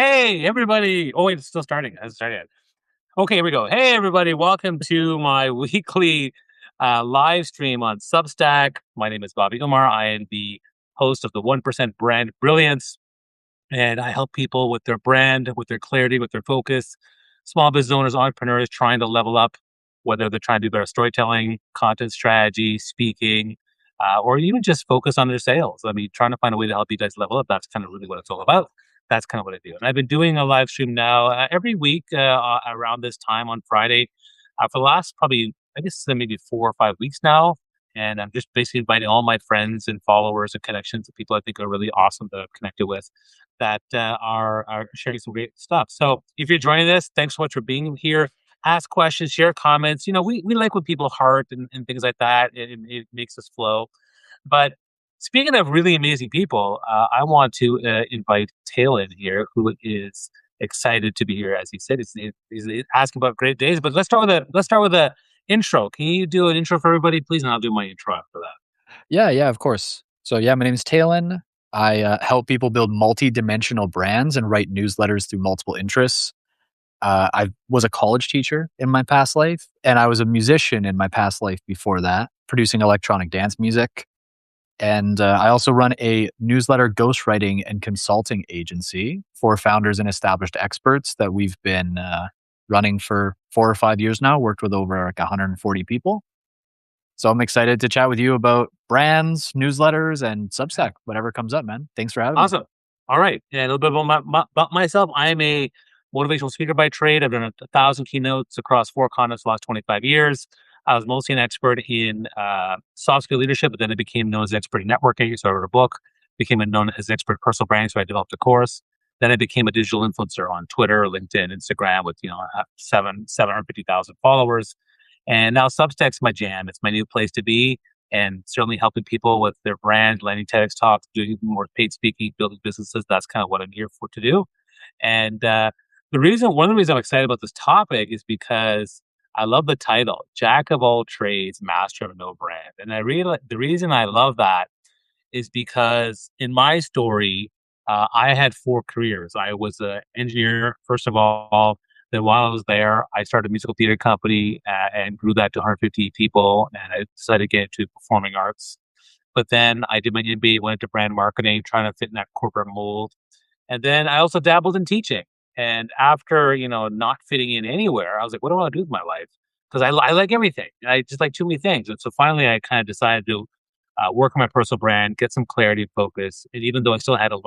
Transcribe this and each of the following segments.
Hey, everybody. Oh, wait, it's still starting. It hasn't started yet. Okay, here we go. Hey, everybody. Welcome to my weekly live stream on Substack. My name is Bobby Umar. I am the host of the 1% Brand Brilliance, and I help people with their brand, with their clarity, with their focus. Small business owners, entrepreneurs trying to level up, whether they're trying to do better storytelling, content strategy, speaking, or even just focus on their sales. I mean, trying to find a way to help you guys level up. That's kind of really what it's all about. That's kind of what I do. And I've been doing a live stream now every week around this time on Friday for the last probably, I guess, maybe 4 or 5 weeks now. And I'm just basically inviting all my friends and followers and connections of people I think are really awesome that I've connected with that are sharing some great stuff. So if you're joining this, thanks so much for being here. Ask questions, share comments. You know, we like when people heart and things like that. It makes us flow. But speaking of really amazing people, I want to invite Taylor in here, who is excited to be here. As he said, he's asking about great days. But let's start with a intro. Can you do an intro for everybody, please? And I'll do my intro after that. Yeah, of course. So my name is Talon. I help people build multi-dimensional brands and write newsletters through multiple interests. I was a college teacher in my past life, and I was a musician in my past life before that, producing electronic dance music. And I also run a newsletter ghostwriting and consulting agency for founders and established experts that we've been running for 4 or 5 years now, worked with over like 140 people. So I'm excited to chat with you about brands, newsletters, and Substack, whatever comes up, man. Thanks for having me. Awesome. All right. And a little bit about myself. I am a motivational speaker by trade. I've done 1,000 keynotes across 4 continents the last 25 years. I was mostly an expert in soft skill leadership, but then I became known as an expert in networking. So I wrote a book, became known as an expert in personal branding. So I developed a course. Then I became a digital influencer on Twitter, LinkedIn, Instagram with 750,000 followers. And now Substack's my jam. It's my new place to be, and certainly helping people with their brand, landing TEDx talks, doing more paid speaking, building businesses. That's kind of what I'm here for to do. And one of the reasons I'm excited about this topic is because I love the title, Jack of all trades, master of no brand. And the reason I love that is because in my story, I had 4 careers. I was an engineer, first of all. Then while I was there, I started a musical theater company and grew that to 150 people. And I decided to get into performing arts. But then I did my MBA, went into brand marketing, trying to fit in that corporate mold. And then I also dabbled in teaching. And after, not fitting in anywhere, I was like, what do I want to do with my life? Because I like everything. I just like too many things. And so finally, I kind of decided to work on my personal brand, get some clarity and focus. And even though I still had a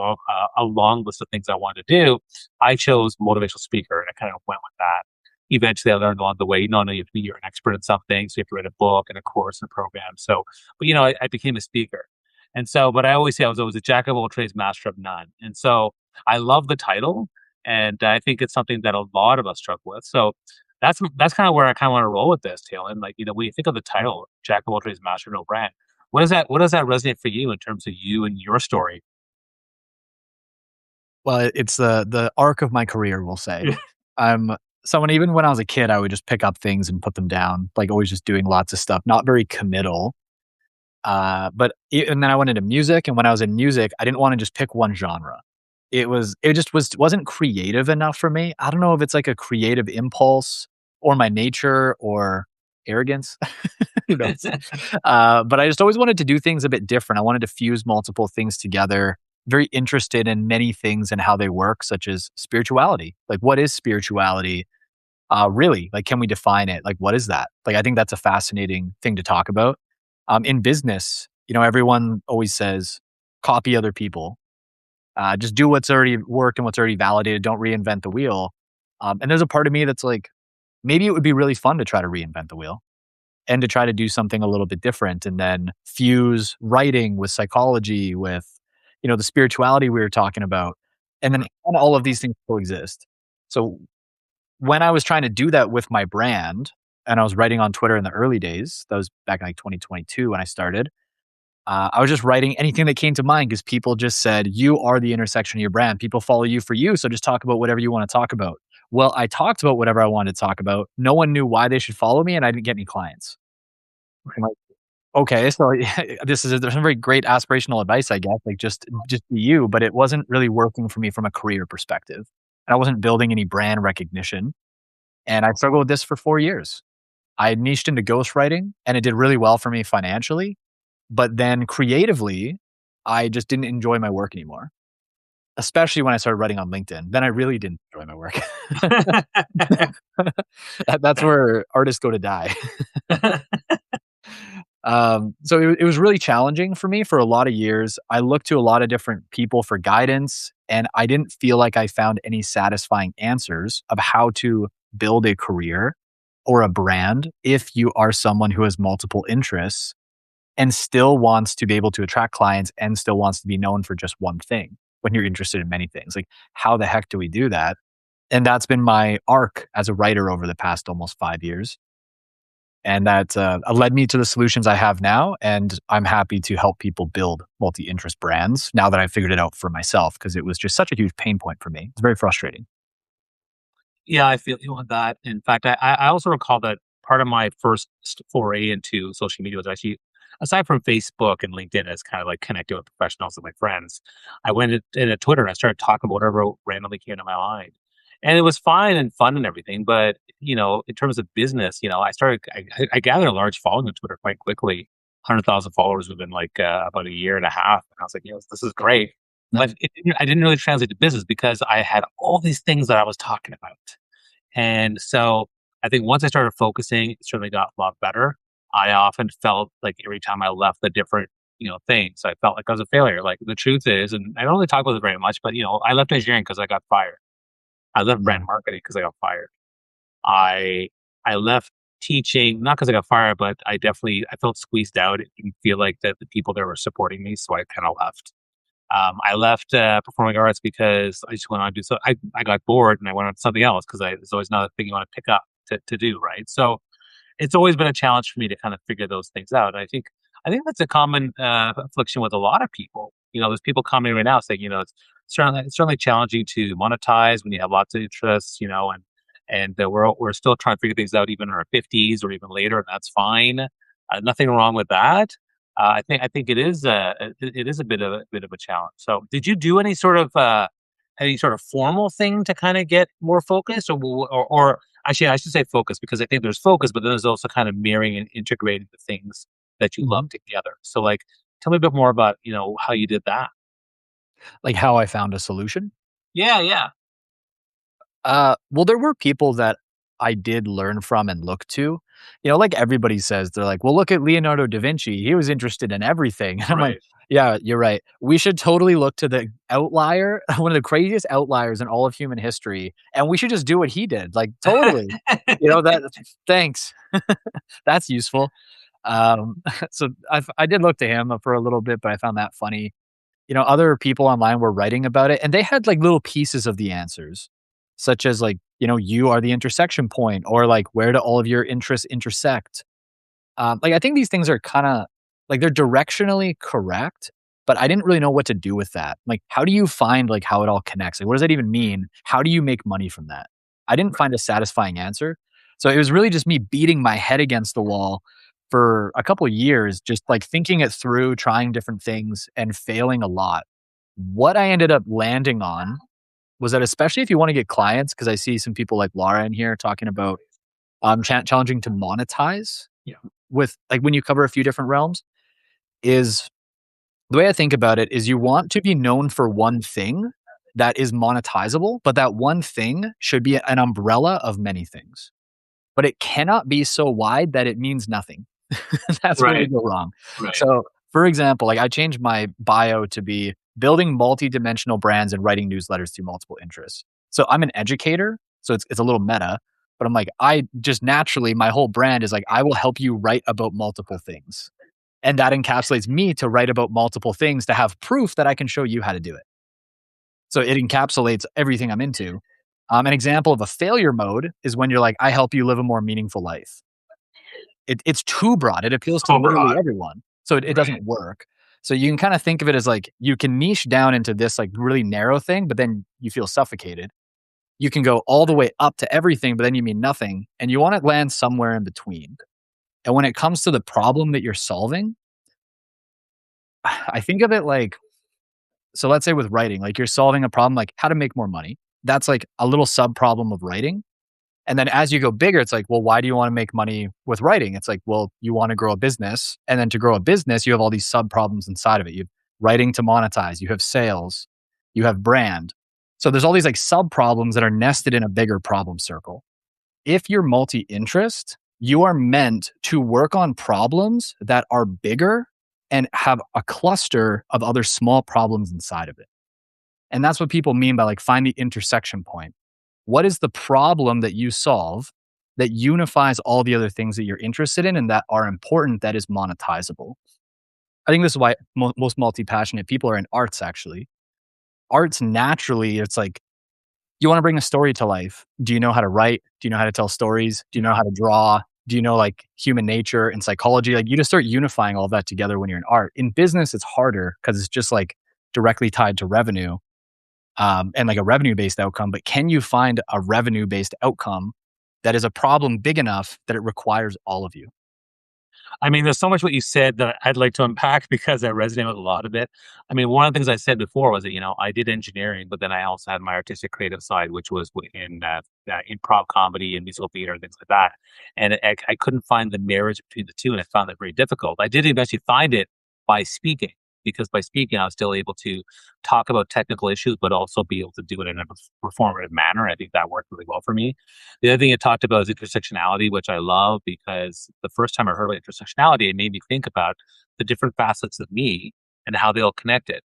long list of things I wanted to do, I chose motivational speaker, and I kind of went with that. Eventually, I learned along the way, no, you're an expert in something, so you have to write a book and a course and a program. So, but I became a speaker, and so, but I always say I was always a jack of all trades, master of none. And so, I love the title, and I think it's something that a lot of us struggle with. So. That's kind of where I kind of want to roll with this, Taylor. And when you think of the title, Jack of all trades, master of no brand, what does that resonate for you in terms of you and your story? Well, it's the arc of my career, we'll say. I'm someone, even when I was a kid, I would just pick up things and put them down, like always just doing lots of stuff, not very committal. And then I went into music, and when I was in music, I didn't want to just pick one genre. It just wasn't creative enough for me. I don't know if it's like a creative impulse or my nature or arrogance. Who knows? But I just always wanted to do things a bit different. I wanted to fuse multiple things together. Very interested in many things and how they work, such as spirituality. Like, what is spirituality? Really? Like, can we define it? Like, what is that? Like, I think that's a fascinating thing to talk about. In business, everyone always says, copy other people. Just do what's already worked and what's already validated. Don't reinvent the wheel. And there's a part of me that's like, maybe it would be really fun to try to reinvent the wheel and to try to do something a little bit different, and then fuse writing with psychology, with, the spirituality we were talking about. And then all of these things coexist. So when I was trying to do that with my brand, and I was writing on Twitter in the early days, that was back in like 2022 when I started, I was just writing anything that came to mind because people just said, you are the intersection of your brand. People follow you for you. So just talk about whatever you want to talk about. Well, I talked about whatever I wanted to talk about. No one knew why they should follow me, and I didn't get any clients. I'm like, okay, so there's some very great aspirational advice, I guess, like just be you, but it wasn't really working for me from a career perspective. and I wasn't building any brand recognition. And I struggled with this for 4 years. I niched into ghostwriting and it did really well for me financially, but then creatively, I just didn't enjoy my work anymore, especially when I started writing on LinkedIn. Then I really didn't enjoy my work. That's where artists go to die. So it was really challenging for me for a lot of years. I looked to a lot of different people for guidance, and I didn't feel like I found any satisfying answers of how to build a career or a brand if you are someone who has multiple interests and still wants to be able to attract clients and still wants to be known for just one thing when you're interested in many things. Like, how the heck do we do that? And that's been my arc as a writer over the past almost 5 years. And that led me to the solutions I have now. And I'm happy to help people build multi interest brands now that I've figured it out for myself because it was just such a huge pain point for me. It's very frustrating. Yeah, I feel you on that. In fact, I also recall that part of my first foray into social media was actually, aside from Facebook and LinkedIn as kind of like connecting with professionals and my friends, I went into Twitter and I started talking about whatever randomly came to my mind. And it was fine and fun and everything. But, in terms of business, I gathered a large following on Twitter quite quickly. 100,000 followers within like about a year and a half. And I was like, this is great. But I didn't really translate to business because I had all these things that I was talking about. And so I think once I started focusing, it certainly got a lot better. I often felt like every time I left the different, things, I felt like I was a failure. Like the truth is, and I don't really talk about it very much, but I left engineering because I got fired. I left Yeah. brand marketing because I got fired. I I left teaching not because I got fired, but I felt squeezed out. It didn't feel like that the people there were supporting me, so I kind of left. I left performing arts because I just went on to do so. I got bored and I went on to something else because there's always another thing you want to pick up to do, right? So it's always been a challenge for me to kind of figure those things out. I think that's a common affliction with a lot of people. There's people commenting right now saying, it's certainly challenging to monetize when you have lots of interests, and we're still trying to figure things out even in our 50s or even later, and that's fine. Nothing wrong with that. I think it is a bit of a challenge. So, did you do any sort of formal thing to kind of get more focused, or actually, I should say focus because I think there's focus, but then there's also kind of marrying and integrating the things that you love Mhm. together. So, like, tell me a bit more about how you did that. Like how I found a solution. Yeah, yeah, Well, there were people that I did learn from and look to. Like everybody says, they're like, well, look at Leonardo da Vinci. He was interested in everything. And I'm like, right. yeah, you're right. We should totally look to the outlier, one of the craziest outliers in all of human history. And we should just do what he did. Like, totally. That, thanks. That's useful. So I did look to him for a little bit, but I found that funny. Other people online were writing about it and they had like little pieces of the answers, such as like, you are the intersection point or like where do all of your interests intersect? Like I think these things are kind of like they're directionally correct, but I didn't really know what to do with that. Like, how do you find like how it all connects? Like, what does that even mean? How do you make money from that? I didn't find a satisfying answer. So it was really just me beating my head against the wall for a couple years, just like thinking it through, trying different things and failing a lot. What I ended up landing on was that especially if you want to get clients, because I see some people like Laura in here talking about challenging to monetize Yeah. with like when you cover a few different realms, is the way I think about it is you want to be known for one thing that is monetizable, but that one thing should be an umbrella of many things. But it cannot be so wide that it means nothing. That's where we Right. go wrong. Right. So, for example, like I changed my bio to be building multi-dimensional brands and writing newsletters through multiple interests. So I'm an educator, so it's a little meta, but I'm like I just naturally my whole brand is like I will help you write about multiple things. And that encapsulates me to write about multiple things to have proof that I can show you how to do it. So it encapsulates everything I'm into. An example of a failure mode is when you're like, I help you live a more meaningful life. It's too broad. It appeals to So literally broad. everyone. So it Right. doesn't work. So you can kind of think of it as like you can niche down into this like really narrow thing, but then you feel suffocated. You can go all the way up to everything, but then you mean nothing. And you want to land somewhere in between. And when it comes to the problem that you're solving, I think of it like, so let's say with writing, like you're solving a problem like how to make more money. That's like a little sub problem of writing. And then as you go bigger, it's like, well, why do you want to make money with writing? It's like, well, you want to grow a business. And then to grow a business, you have all these sub problems inside of it. You have writing to monetize, you have sales, you have brand. So there's all these like sub problems that are nested in a bigger problem circle. If you're multi interest, you are meant to work on problems that are bigger and have a cluster of other small problems inside of it. And that's what people mean by like find the intersection point. What is the problem that you solve that unifies all the other things that you're interested in and that are important that is monetizable? I think this is why most multi passionate people are in arts, actually. Arts naturally, it's like you want to bring a story to life. Do you know how to write? Do you know how to tell stories? Do you know how to draw? Do you know like human nature and psychology? Like you just start unifying all that together when you're in art. In business, it's harder because it's just like directly tied to revenue and like a revenue based outcome. But can you find a revenue based outcome that is a problem big enough that it requires all of you? I mean, there's so much what you said that I'd like to unpack because I resonate with a lot of it. I mean, one of the things I said before was that, I did engineering, but then I also had my artistic creative side, which was in improv comedy and musical theater and things like that. And I couldn't find the marriage between the two, and I found that very difficult. I did eventually find it by speaking, because by speaking, I was still able to talk about technical issues, but also be able to do it in a performative manner. I think that worked really well for me. The other thing it talked about is intersectionality, which I love because the first time I heard about intersectionality, it made me think about the different facets of me and how they all connected.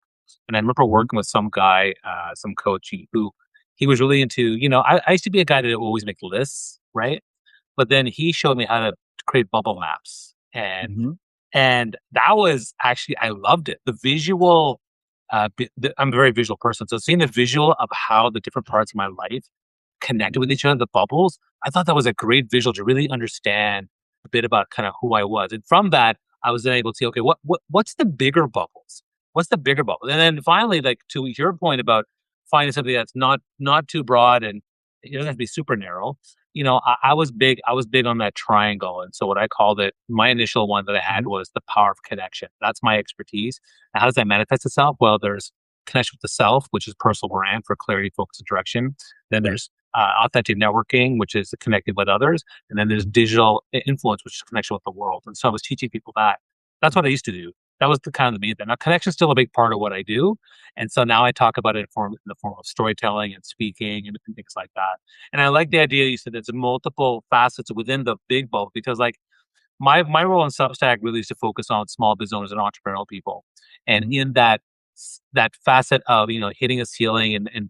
And I remember Mhm, working with some guy, some coach who he was really into, I used to be a guy that would always make lists, right? But then he showed me how to create bubble maps. mhm, And that was actually, I loved it. The visual, I'm a very visual person. So seeing the visual of how the different parts of my life connected with each other, the bubbles, I thought that was a great visual to really understand a bit about kind of who I was. And from that, I was then able to see, okay, what's the bigger bubbles? What's the bigger bubble? And then finally, like to your point about finding something that's not too broad and it doesn't have to be super narrow. I was big on that triangle. And so what I called it, my initial one that I had mhm, was the power of connection. That's my expertise. And how does that manifest itself? Well, there's connection with the self, which is personal brand for clarity, focus, and direction. Then there's authentic networking, which is connecting with others. And then there's digital influence, which is connection with the world. And so I was teaching people that. That's what I used to do. That was the kind of the main thing. Now, connection is still a big part of what I do. And so now I talk about it in the form of storytelling and speaking and things like that. And I like the idea you said there's multiple facets within the big bulk because like my role in Substack really is to focus on small business owners and entrepreneurial people. And mhm, in that facet of hitting a ceiling and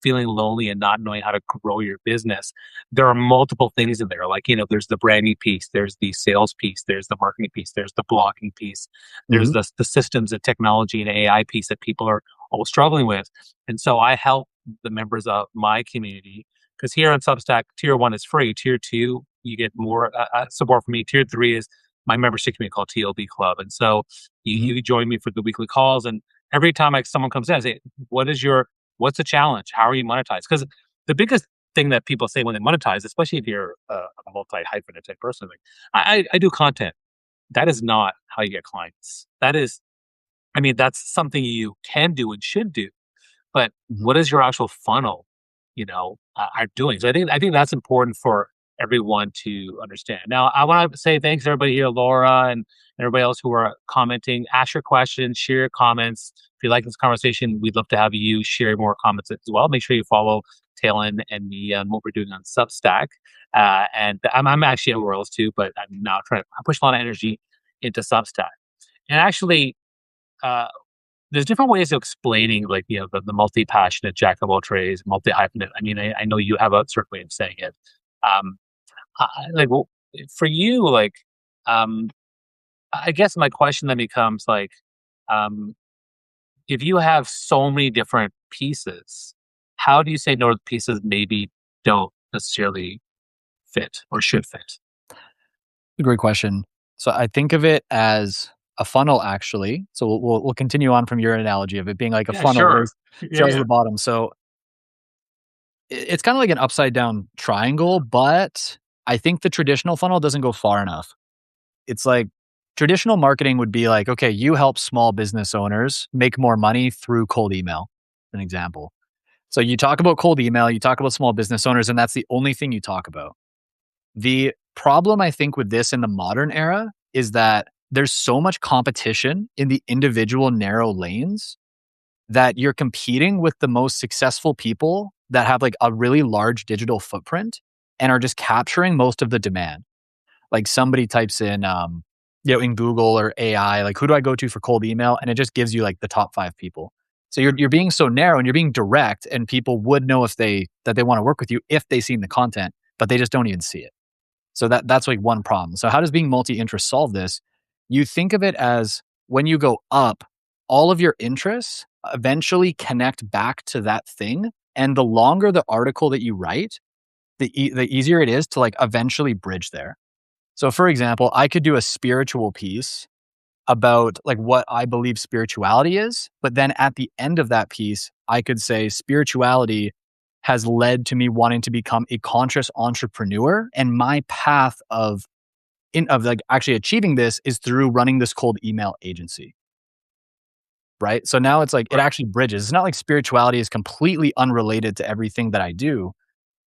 feeling lonely and not knowing how to grow your business, there are multiple things in there. Like, there's the branding piece, there's the sales piece, there's the marketing piece, there's the blogging piece, there's mhm, the systems and technology and AI piece that people are all struggling with. And so I help the members of my community because here on Substack, tier one is free. Tier two, you get more support from me. Tier three is my membership community called TLB Club. And so mhm, you join me for the weekly calls. And every time someone comes in, I say, what's the challenge? How are you monetized? Because the biggest thing that people say when they monetize, especially if you're a multi hyphenate type person, like I do content. That is not how you get clients. I mean, that's something you can do and should do, but mhm. what is your actual funnel, are doing? So I think that's important for everyone to understand. Now, I want to say thanks to everybody here, Laura and everybody else who are commenting. Ask your questions, share your comments. If you like this conversation, we'd love to have you share more comments as well. Make sure you follow Talon and me on what we're doing on Substack. And I'm actually at Royals too, but I'm now trying to push a lot of energy into Substack. And actually, uh, there's different ways of explaining like the multi-passionate jack of all trades, multi-hyphenate. I mean, I know you have a certain way of saying it. Um, like well, for you, like um, I guess my question then becomes like, um, if you have so many different pieces, how do you say no to pieces maybe don't necessarily fit or should fit? A great question. So I think of it as a funnel, actually. So we'll continue on from your analogy of it being like a Yeah, funnel. sure. There's Yeah, sales at yeah. the bottom. So it's kind of like an upside down triangle, but I think the traditional funnel doesn't go far enough. It's like traditional marketing would be like, okay, you help small business owners make more money through cold email, an example. So you talk about cold email, you talk about small business owners, and that's the only thing you talk about. The problem I think with this in the modern era is that there's so much competition in the individual narrow lanes that you're competing with the most successful people that have like a really large digital footprint and are just capturing most of the demand. Like somebody types in, in Google or AI, like who do I go to for cold email? And it just gives you like the top 5 people. So you're being so narrow and you're being direct, and people would know if they want to work with you if they seen the content, but they just don't even see it. So that's like one problem. So how does being multi-interest solve this? You think of it as when you go up, all of your interests eventually connect back to that thing. And the longer the article that you write, the easier it is to like eventually bridge there. So for example, I could do a spiritual piece about like what I believe spirituality is, but then at the end of that piece, I could say spirituality has led to me wanting to become a conscious entrepreneur, and my path of like actually achieving this is through running this cold email agency. Right? So now it's like it Right. actually bridges. It's not like spirituality is completely unrelated to everything that I do.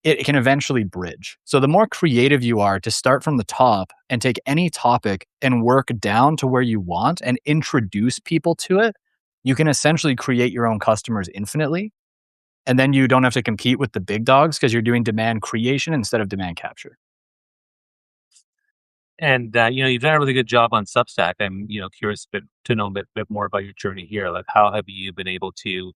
It can eventually bridge. So the more creative you are to start from the top and take any topic and work down to where you want and introduce people to it, you can essentially create your own customers infinitely. And then you don't have to compete with the big dogs because you're doing demand creation instead of demand capture. And, you've done a really good job on Substack. I'm, curious to know a bit more about your journey here. Like, how have you been able to,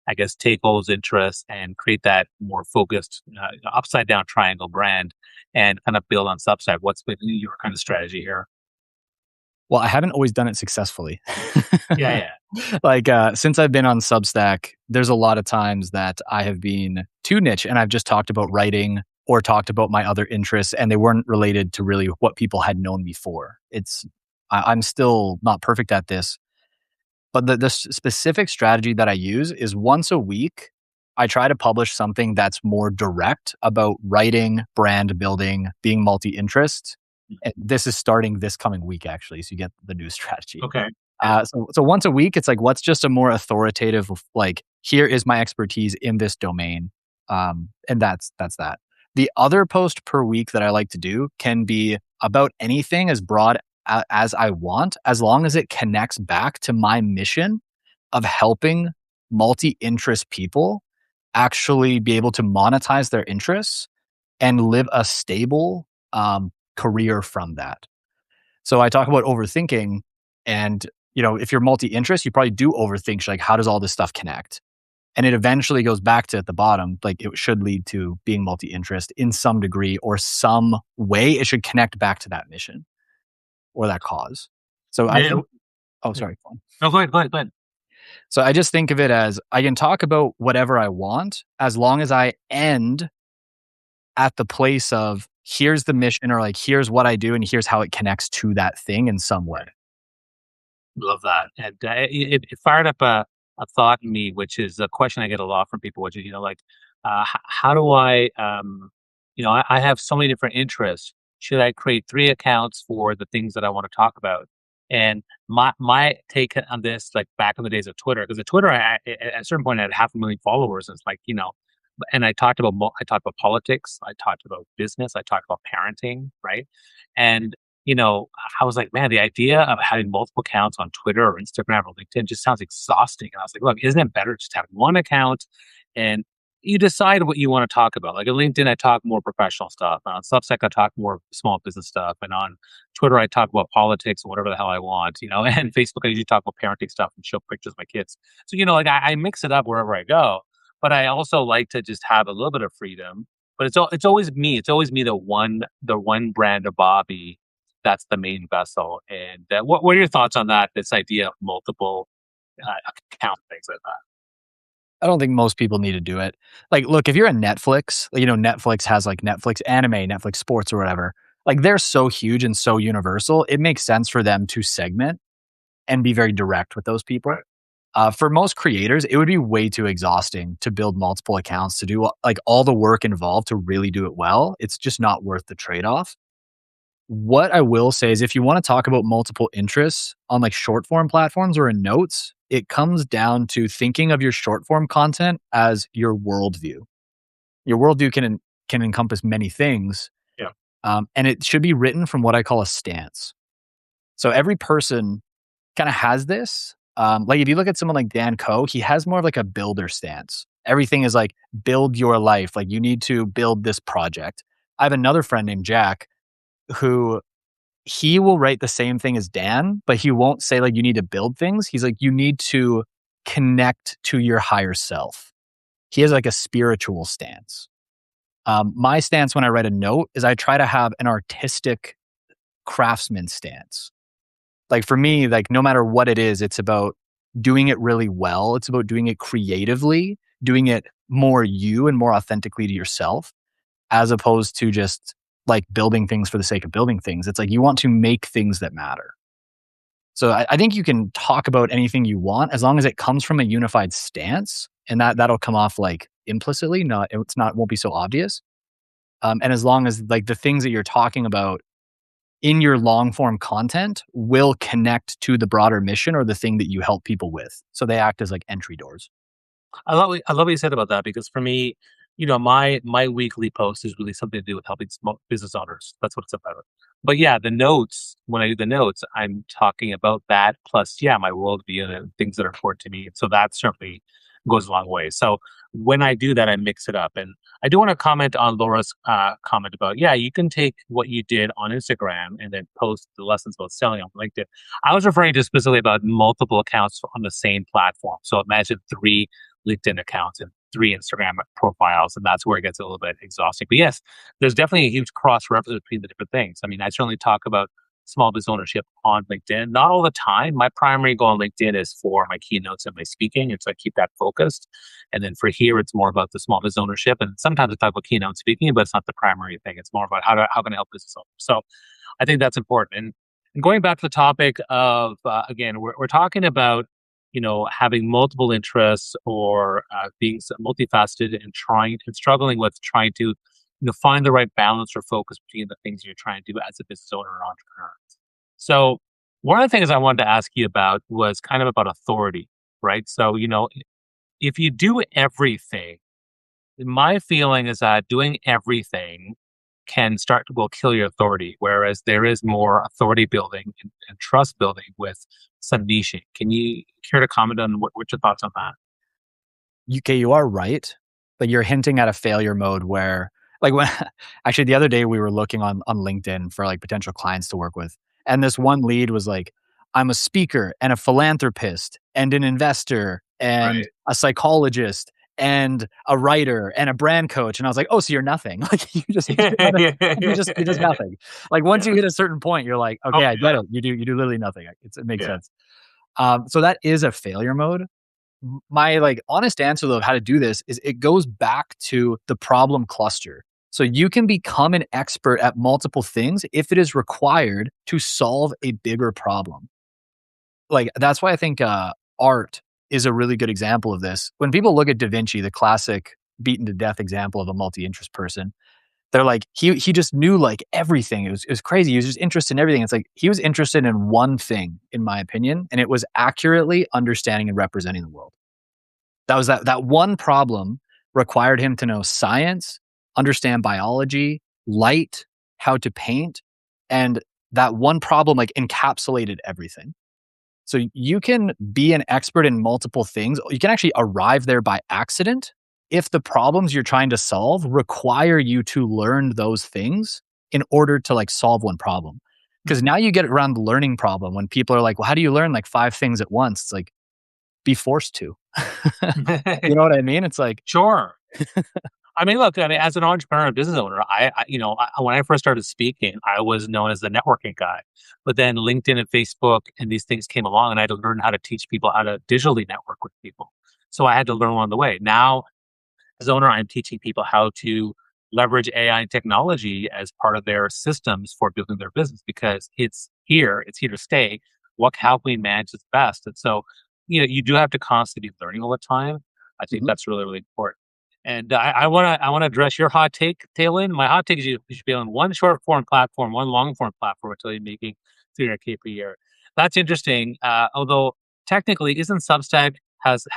I guess, take all those interests and create that more focused, upside down triangle brand and kind of build on Substack? What's been your kind of strategy here? Well, I haven't always done it successfully. Yeah, yeah. Like, since I've been on Substack, there's a lot of times that I have been too niche and I've just talked about writing or talked about my other interests, and they weren't related to really what people had known before. I'm still not perfect at this, but the specific strategy that I use is once a week, I try to publish something that's more direct about writing, brand building, being multi interest. And this is starting this coming week, actually. So you get the new strategy. Okay. Yeah. So once a week, it's like, what's just a more authoritative, like, here is my expertise in this domain. And that's that. The other post per week that I like to do can be about anything as broad as I want, as long as it connects back to my mission of helping multi interest people actually be able to monetize their interests and live a stable career from that. So I talk about overthinking, and if you're multi-interest, you probably do overthink like, how does all this stuff connect? And it eventually goes back to at the bottom, like it should lead to being multi-interest in some degree or some way. It should connect back to that mission or that cause. So I Yeah. think, oh, Yeah. sorry. Go on. No, go ahead, go ahead, go ahead. So I just think of it as I can talk about whatever I want as long as I end at the place of here's the mission, or like here's what I do and here's how it connects to that thing in some way. Love that. And it fired up a thought in me, which is a question I get a lot from people, which is, like, how do I, I have so many different interests. Should I create 3 accounts for the things that I want to talk about? And my take on this, like back in the days of Twitter, because at Twitter, at a certain point, I had 500,000 followers. And it's like, and I talked about politics, I talked about business, I talked about parenting, right? And I was like, man, the idea of having multiple accounts on Twitter or Instagram or LinkedIn just sounds exhausting. And I was like, look, isn't it better just to have one account and you decide what you want to talk about? Like on LinkedIn, I talk more professional stuff. And on Substack, I talk more small business stuff. And on Twitter, I talk about politics or whatever the hell I want, and Facebook, I usually talk about parenting stuff and show pictures of my kids. So, like I mix it up wherever I go. But I also like to just have a little bit of freedom. But it's always me. It's always me, the one brand of Bobby that's the main vessel. And what are your thoughts on that? This idea of multiple account things like that. I don't think most people need to do it. Like, look, if you're a Netflix, Netflix has like Netflix anime, Netflix sports or whatever. Like they're so huge and so universal. It makes sense for them to segment and be very direct with those people. Right. For most creators, it would be way too exhausting to build multiple accounts to do like all the work involved to really do it well. It's just not worth the trade off. What I will say is if you wanna talk about multiple interests on, like, short form platforms or in notes, it comes down to thinking of your short form content as your worldview. Your worldview can encompass many things, Yeah. and it should be written from what I call a stance. So every person kinda has this. Like, if you look at someone like Dan Koh, he has more of like a builder stance. Everything is like, build your life, like, you need to build this project. I have another friend named Jack who he will write the same thing as Dan, but he won't say, like, you need to build things. He's like, you need to connect to your higher self. He has like a spiritual stance. My stance when I write a note is I try to have an artistic craftsman stance. Like for me, like no matter what it is, it's about doing it really well. It's about doing it creatively, doing it more you and more authentically to yourself, as opposed to just like building things for the sake of building things. It's like you want to make things that matter. So I think you can talk about anything you want as long as it comes from a unified stance, and that'll come off like implicitly. Not it's not won't be so obvious. And as long as like the things that you're talking about in your long form content will connect to the broader mission or the thing that you help people with. So they act as like entry doors. I love what you said about that because for me, my weekly post is really something to do with helping small business owners. That's what it's about. But yeah, the notes, when I do the notes, I'm talking about that plus, yeah, my worldview and things that are important to me. So that certainly goes a long way. So when I do that, I mix it up. And I do want to comment on Laura's comment about, yeah, you can take what you did on Instagram and then post the lessons about selling on LinkedIn. I was referring to specifically about multiple accounts on the same platform. So imagine three LinkedIn accounts and three Instagram profiles, and that's where it gets a little bit exhausting. But yes, there's definitely a huge cross reference between the different things. I mean, I certainly talk about small business ownership on LinkedIn, not all the time. My primary goal on LinkedIn is for my keynotes and my speaking, and so I keep that focused. And then for here, it's more about the small business ownership, and sometimes I talk about keynote speaking, but it's not the primary thing. It's more about how can I help business owners. So I think that's important. And going back to the topic of again, we're talking about having multiple interests or being multifaceted and trying and struggling with trying to find the right balance or focus between the things you're trying to do as a business owner or entrepreneur. So one of the things I wanted to ask you about was kind of about authority, right? So if you do everything, my feeling is that doing everything will kill your authority, whereas there is more authority building and trust building with some niching. Can you care to comment on what your thoughts on that? Okay, you are right, but you're hinting at a failure mode where, like, when actually the other day we were looking on LinkedIn for like potential clients to work with, and this one lead was like, "I'm a speaker and a philanthropist and an investor and Right. a psychologist and a writer and a brand coach," and I was like, "Oh, so you're nothing? Like you're just nothing." Like once you hit a certain point, you're like, Oh "Okay, I get yeah, it. You do literally nothing." It makes yeah. sense. So that is a failure mode. My like honest answer though of how to do this is it goes back to the problem cluster. So you can become an expert at multiple things if it is required to solve a bigger problem. Like that's why I think art is a really good example of this. When people look at Da Vinci, the classic beaten to death example of a multi-interest person, they're like he just knew like everything. It was crazy. He was just interested in everything. It's like he was interested in one thing, in my opinion, and it was accurately understanding and representing the world. That one problem required him to know science, understand biology, light, how to paint, and that one problem like encapsulated everything. So you can be an expert in multiple things. You can actually arrive there by accident if the problems you're trying to solve require you to learn those things in order to like solve one problem. Because now you get around the learning problem when people are like, well, how do you learn like five things at once? It's like, be forced to. You know what I mean? It's like, Sure. I mean, look, I mean, as an entrepreneur and business owner, when I first started speaking, I was known as the networking guy. But then LinkedIn and Facebook and these things came along, and I had to learn how to teach people how to digitally network with people. So I had to learn along the way. Now, as owner, I'm teaching people how to leverage AI and technology as part of their systems for building their business because it's here to stay. How can we manage this best? And so, you do have to constantly be learning all the time. I think mhm, that's really, really important. And I wanna address your hot take, Tailwind. My hot take is you should be on one short form platform, one long form platform until you're making 300K per year. That's interesting. Although technically, isn't Substack has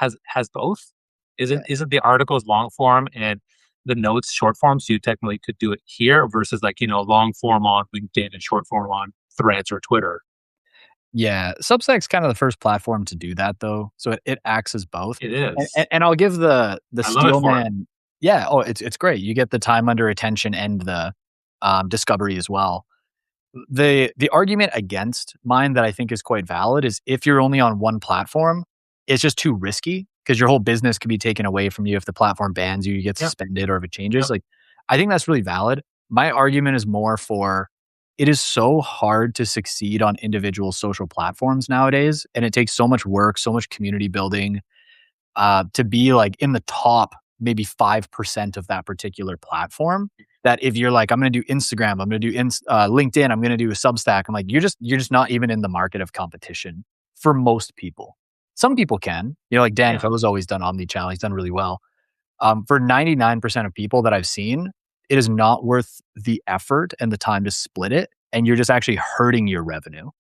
both? Isn't the articles long form and the notes short form? So you technically could do it here versus like long form on LinkedIn and short form on Threads or Twitter. Yeah, Substack's kind of the first platform to do that though, so it acts as both. It And is. and I'll give the I love it for it. Steelman. Yeah, oh, it's great. You get the time under attention and the, discovery as well. The argument against mine that I think is quite valid is if you're only on one platform, it's just too risky because your whole business could be taken away from you if the platform bans you, you get Yep. suspended, or if it changes. Yep. Like, I think that's really valid. My argument is more for it is so hard to succeed on individual social platforms nowadays, and it takes so much work, so much community building, to be like in the top maybe 5% of that particular platform. That if you're like, I'm going to do Instagram, I'm going to do LinkedIn, I'm going to do a Substack. I'm like, you're just not even in the market of competition for most people. Some people can, like Dan Yeah. Koh's always done omni-channel. He's done really well. For 99% of people that I've seen, it is not worth the effort and the time to split it. And you're just actually hurting your revenue.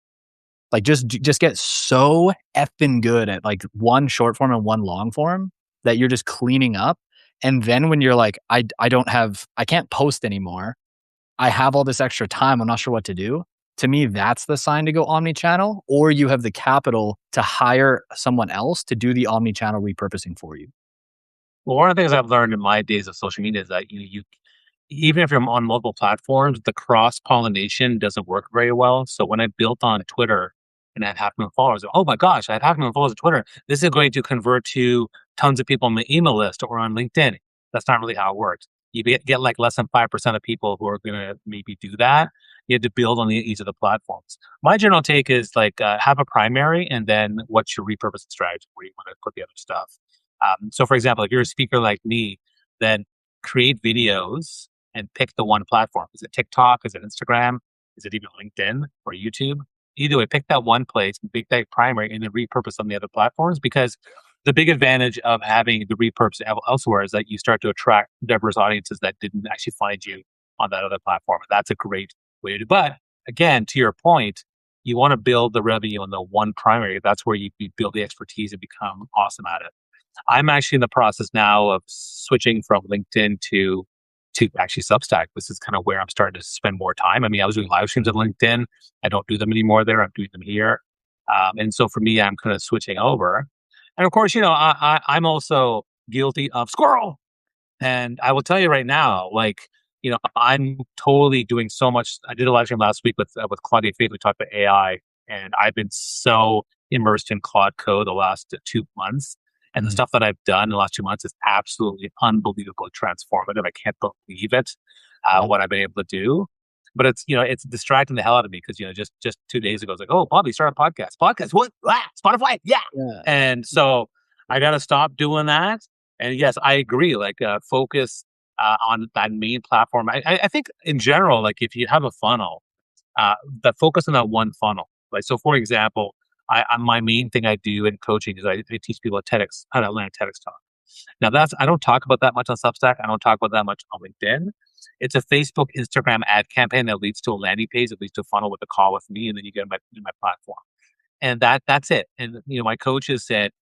Like just get so effing good at like one short form and one long form that you're just cleaning up. And then when you're like, I can't post anymore. I have all this extra time. I'm not sure what to do. To me, that's the sign to go omni-channel, or you have the capital to hire someone else to do the omni-channel repurposing for you. Well, one of the things I've learned in my days of social media is that you even if you're on multiple platforms, the cross pollination doesn't work very well. So when I built on Twitter and I had half a million followers, oh my gosh, I had half a million followers on Twitter. This is going to convert to tons of people on my email list or on LinkedIn. That's not really how it works. You get like less than 5% of people who are going to maybe do that. You have to build on each of the platforms. My general take is like have a primary and then what's your repurposing strategy where you want to put the other stuff. So, for example, if you're a speaker like me, then create videos and pick the one platform. Is it TikTok? Is it Instagram? Is it even LinkedIn or YouTube? Either way, pick that one place, pick that primary, and then repurpose on the other platforms. Because the big advantage of having the repurpose elsewhere is that you start to attract diverse audiences that didn't actually find you on that other platform. That's a great way to do. But again, to your point, you want to build the revenue on the one primary. That's where you build the expertise and become awesome at it. I'm actually in the process now of switching from LinkedIn to actually Substack. This is kind of where I'm starting to spend more time. I mean, I was doing live streams on LinkedIn. I don't do them anymore there. I'm doing them here. And so for me, I'm kind of switching over. And of course, I'm also guilty of squirrel. And I will tell you right now, like, I'm totally doing so much. I did a live stream last week with Claudia Faith. We talked about AI, and I've been so immersed in Claude Code the last 2 months. And the Mhm. stuff that I've done in the last 2 months is absolutely unbelievably transformative. I can't believe it, Yeah. what I've been able to do. But it's distracting the hell out of me because just 2 days ago, it's like, oh, Bobby, start a podcast. Podcast, what? Ah, Spotify, yeah. Yeah. And so I got to stop doing that. And yes, I agree. Like, focus on that main platform. I think in general, like if you have a funnel, the focus on that one funnel. Like, so for example, my main thing I do in coaching is I teach people at TEDx how to land a TEDx talk. Now I don't talk about that much on Substack. I don't talk about that much on LinkedIn. It's a Facebook, Instagram ad campaign that leads to a landing page, that leads to a funnel with a call with me, and then you get in my platform. And that's it. And my coaches said,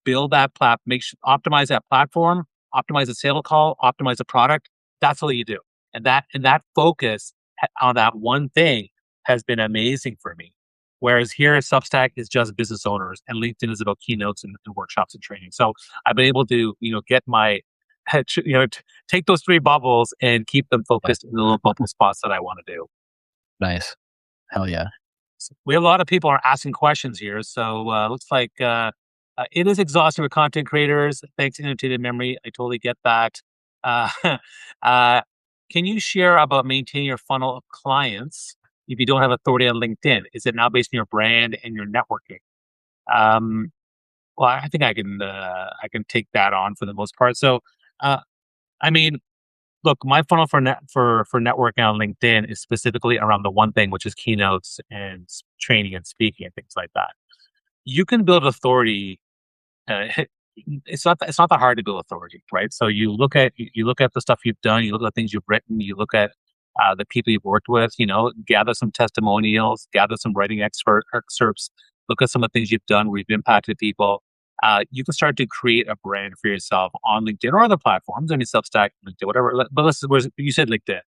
build that optimize that platform, optimize the sale call, optimize the product. That's all you do. And that focus on that one thing has been amazing for me. Whereas here, Substack is just business owners, and LinkedIn is about keynotes and workshops and training. So I've been able to, get my, take those three bubbles and keep them Yeah. focused in the little bubble spots that I want to do. Nice. Hell yeah. We have a lot of people are asking questions here, so looks like it is exhausting for content creators. Thanks, annotated memory. I totally get that. Uh, uh, can you share about maintaining your funnel of clients if you don't have authority on LinkedIn? Is it now based on your brand and your networking? Um, well, I think I can take that on for the most part. So, uh, I mean, look, my funnel for networking on LinkedIn is specifically around the one thing, which is keynotes and training and speaking and things like that. You can build authority. it's not that hard to build authority, right? So you look at the stuff you've done, you look at the things you've written, you look at the people you've worked with, gather some testimonials, gather some writing expert excerpts, look at some of the things you've done where you've impacted people. You can start to create a brand for yourself on LinkedIn or other platforms. I mean, Substack, LinkedIn, whatever. But you said LinkedIn.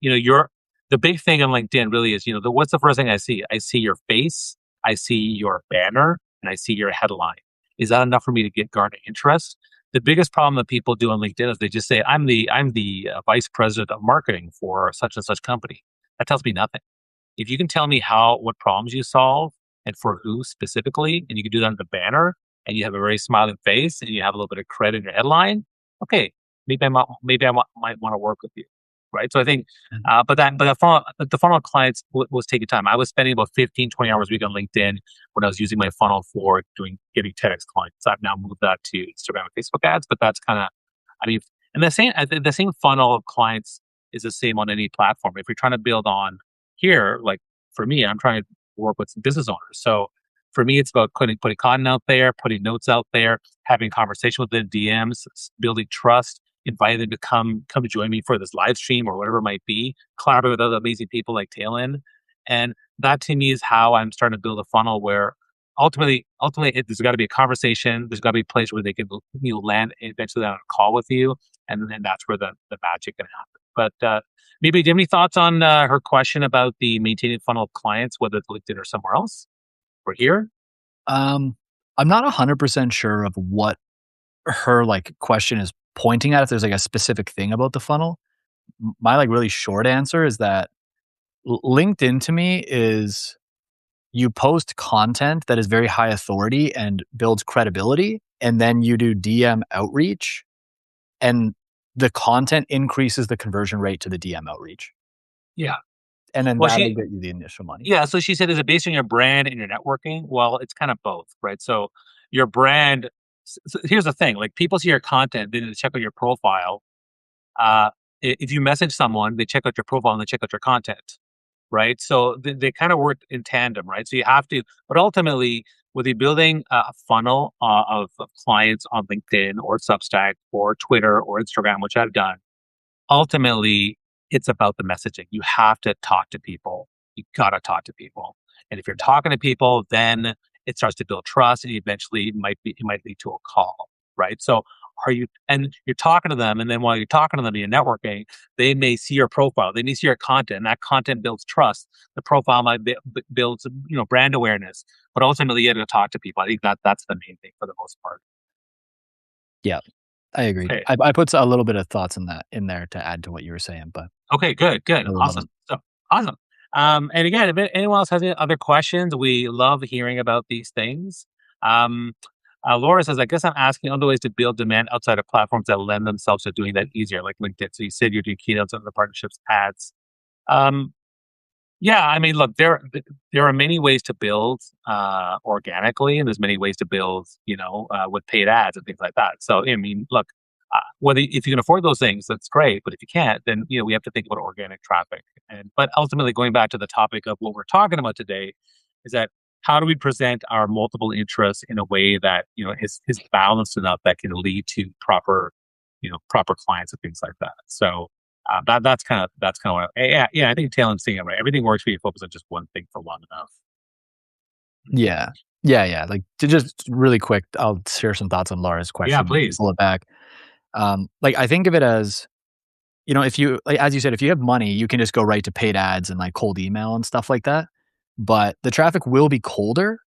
You're the big thing on LinkedIn really is, what's the first thing I see? I see your face, I see your banner, and I see your headline. Is that enough for me to get garner interest? The biggest problem that people do on LinkedIn is they just say, I'm the vice president of marketing for such and such company. That tells me nothing. If you can tell me what problems you solve and for who specifically, and you can do that on the banner, and you have a very smiling face, and you have a little bit of credit in your headline, okay, might want to work with you, right? So I think, Mhm. but the funnel clients was taking time. I was spending about 15, 20 hours a week on LinkedIn when I was using my funnel for getting TEDx clients. I've now moved that to Instagram and Facebook ads, but that's kind of, I mean, and the same funnel of clients is the same on any platform. If you're trying to build on here, like for me, I'm trying to work with some business owners. So for me, it's about putting content out there, putting notes out there, having conversation with the DMs, building trust, inviting them to come to join me for this live stream or whatever it might be, collaborate with other amazing people like Taylin. And that to me is how I'm starting to build a funnel where ultimately there's got to be a conversation. There's got to be a place where they can land eventually on a call with you, and then that's where the magic can happen. But maybe do you have any thoughts on her question about the maintaining funnel of clients, whether it's LinkedIn or somewhere else or here? Um, I'm not 100% sure of what her, like, question is pointing at, if there's, like, a specific thing about the funnel. My, like, really short answer is that LinkedIn to me is you post content that is very high authority and builds credibility, and then you do DM outreach, and the content increases the conversion rate to the DM outreach, Yeah. and then Well, that'll get you the initial money. yeah. So she said, is it based on your brand and your networking? Well, it's kind of both, right? So your brand. So here's the thing: like people see your content, then they check out your profile. Uh, if you message someone, they check out your profile and they check out your content, right? So they kind of work in tandem, right? So you have to, but ultimately, whether you're building a funnel of clients on LinkedIn or Substack or Twitter or Instagram, which I've done, ultimately, it's about the messaging. You have to talk to people. You gotta talk to people. And if you're talking to people, then it starts to build trust and eventually it might lead to a call, right? So you're talking to them, and then while you're talking to them, you're networking, they may see your profile, they may see your content, and that content builds trust. The profile might builds, brand awareness, but ultimately you have to talk to people. I think that's the main thing for the most part. Yeah, I agree. Okay. I put a little bit of thoughts in there to add to what you were saying, but Okay, good, good, I really love it. awesome. So awesome. And again, if anyone else has any other questions, we love hearing about these things. Um, Laura says, I guess I'm asking other ways to build demand outside of platforms that lend themselves to doing that easier, like LinkedIn. So you said you're doing keynotes and the partnerships ads. Um, yeah, I mean, look, there are many ways to build organically, and there's many ways to build, with paid ads and things like that. So, I mean, look, whether if you can afford those things, that's great. But if you can't, then we have to think about organic traffic. But ultimately, going back to the topic of what we're talking about today, is that how do we present our multiple interests in a way that is balanced enough that can lead to proper clients and things like that. So that's kind of what yeah, I think Taylor's saying it right. Everything works when you focus on just one thing for long enough. Yeah. Yeah, yeah, like, to just really quick, I'll share some thoughts on Laura's Yeah, question, please. pull it back. Like, I think of it as, if you like, as you said, if you have money, you can just go right to paid ads and, like, cold email and stuff like that, but the traffic will be colder,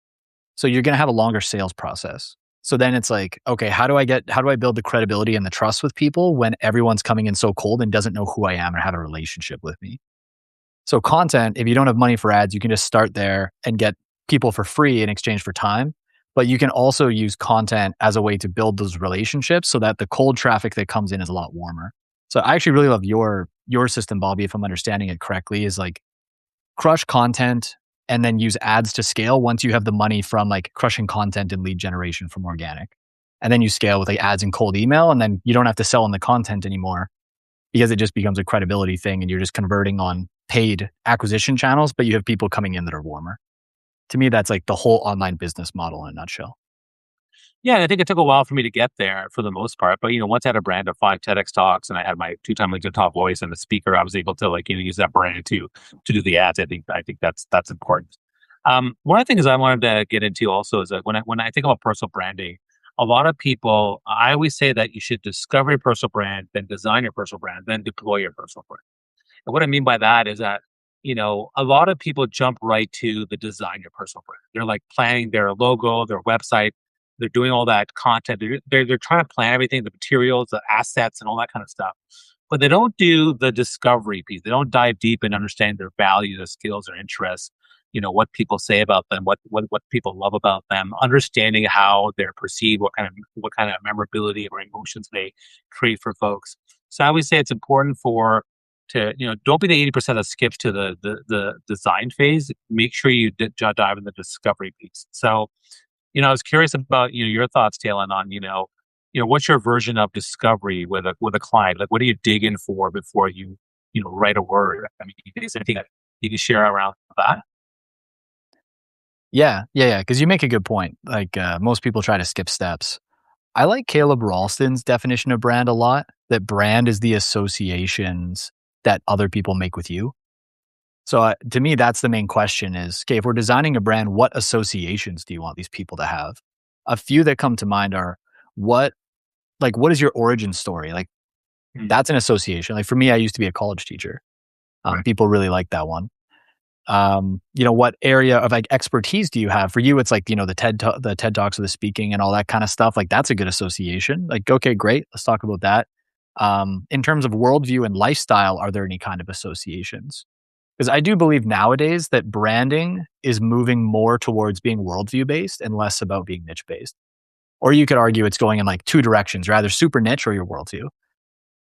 so you're gonna have a longer sales process. So then it's like, okay, how do I build the credibility and the trust with people when everyone's coming in so cold and doesn't know who I am or have a relationship with me? So content, if you don't have money for ads, you can just start there and get people for free in exchange for time. But you can also use content as a way to build those relationships so that the cold traffic that comes in is a lot warmer. So I actually really love your system, Bobby, if I'm understanding it correctly, is like crush content and then use ads to scale once you have the money from like crushing content and lead generation from organic. And then you scale with like ads and cold email, and then you don't have to sell on the content anymore because it just becomes a credibility thing and you're just converting on paid acquisition channels, but you have people coming in that are warmer. To me, that's like the whole online business model in a nutshell. Yeah, and I think it took a while for me to get there for the most part. But once I had a brand of 5 TEDx talks and I had my 2 time LinkedIn top voice and the speaker, I was able to like use that brand to do the ads. I think that's important. One of the things I wanted to get into also is that when I think about personal branding, a lot of people I always say that you should discover your personal brand, then design your personal brand, then deploy your personal brand. And what I mean by that is that, a lot of people jump right to the design your personal brand. They're like planning their logo, their website. They're doing all that content. They're trying to plan everything, the materials, the assets, and all that kind of stuff. But they don't do the discovery piece. They don't dive deep and understand their values, their skills, their interests. What people say about them, what people love about them, understanding how they're perceived, what kind of memorability or emotions they create for folks. So I always say it's important for to don't be the 80% that skips to the design phase. Make sure you dive in the discovery piece. So I was curious about your thoughts, Taylor, on what's your version of discovery with a client? Like, what do you dig in for before you write a word? I mean, is there anything that you can share around that? Yeah, yeah, yeah. Because you make a good point. Like, most people try to skip steps. I like Caleb Ralston's definition of brand a lot, that brand is the associations that other people make with you. So, to me, that's the main question is, okay, if we're designing a brand, what associations do you want these people to have? A few that come to mind are what what is your origin story? Like, Mm, that's an association. Like, for me, I used to be a college teacher. right. People really like that one. What area of like expertise do you have? For you, it's like, the TED Talks or the speaking and all that kind of stuff. Like, that's a good association. Like, okay, great. Let's talk about that. In terms of worldview and lifestyle, are there any kind of associations? Because I do believe nowadays that branding is moving more towards being worldview based and less about being niche based. Or you could argue it's going in like two directions, rather super niche or your worldview.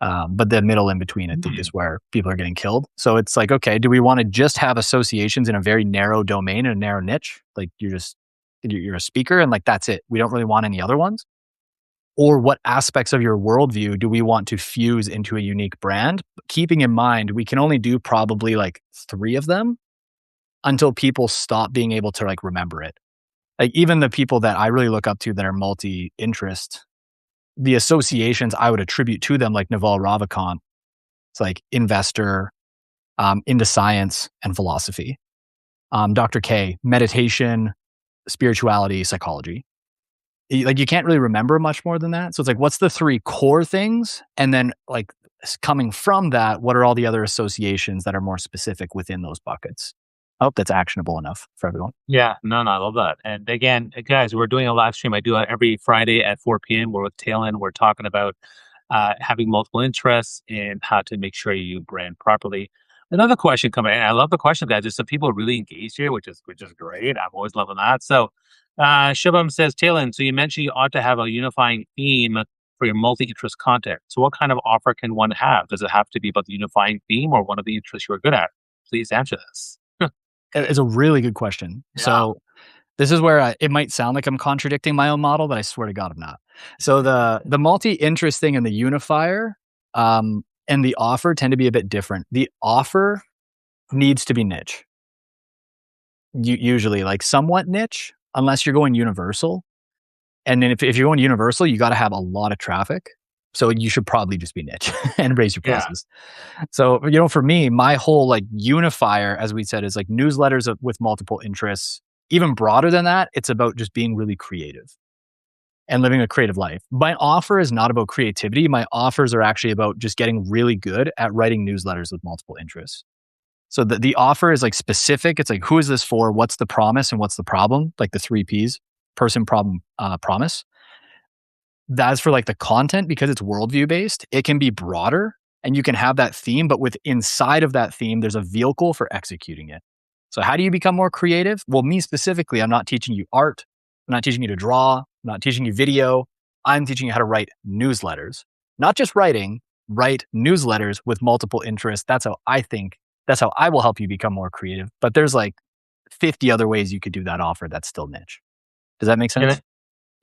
But the middle in between, I think, is Mm, where people are getting killed. So it's like, okay, do we want to just have associations in a very narrow domain and a narrow niche? Like you're a speaker and like that's it. We don't really want any other ones. Or what aspects of your worldview do we want to fuse into a unique brand? Keeping in mind, we can only do probably like three of them until people stop being able to like remember it. Like even the people that I really look up to that are multi interest, the associations I would attribute to them, like Naval Ravikant, it's like investor, into science and philosophy. Dr. K, meditation, spirituality, psychology. Like you can't really remember much more than that. So it's like, what's the three core things? And then like coming from that, what are all the other associations that are more specific within those buckets? I hope that's actionable enough for everyone. Yeah, no, no, I love that. And again, guys, we're doing a live stream. I do it every Friday at 4 p.m. We're with Talon. We're talking about having multiple interests and how to make sure you brand properly. Another question coming in. I love the question, guys. There's some people really engaged here, which is great. I'm always loving that. So, Shubham says, Talon, so you mentioned you ought to have a unifying theme for your multi-interest content. So, what kind of offer can one have? Does it have to be about the unifying theme or one of the interests you're good at? Please answer this. It's a really good question. Yeah. So this is where it might sound like I'm contradicting my own model, but I swear to God, I'm not. So the multi-interest thing and the unifier, and the offer tend to be a bit different. The offer needs to be niche. Usually, like somewhat niche, unless you're going universal. And then if you're going universal, you got to have a lot of traffic. So you should probably just be niche and raise your Yeah. prices. So, for me, my whole like unifier, as we said, is like newsletters with multiple interests. Even broader than that, it's about just being really creative and living a creative life. My offer is not about creativity. My offers are actually about just getting really good at writing newsletters with multiple interests. So the offer is like specific. It's like, who is this for? What's the promise and what's the problem? Like the three Ps: person, problem, promise. That's for like the content because it's worldview based. It can be broader and you can have that theme, but with inside of that theme, there's a vehicle for executing it. So how do you become more creative? Well, me specifically, I'm not teaching you art. I'm not teaching you to draw. I'm not teaching you video. I'm teaching you how to write newsletters. Not just writing, write newsletters with multiple interests. That's how I will help you become more creative. But there's like 50 other ways you could do that offer that's still niche. Does that make sense?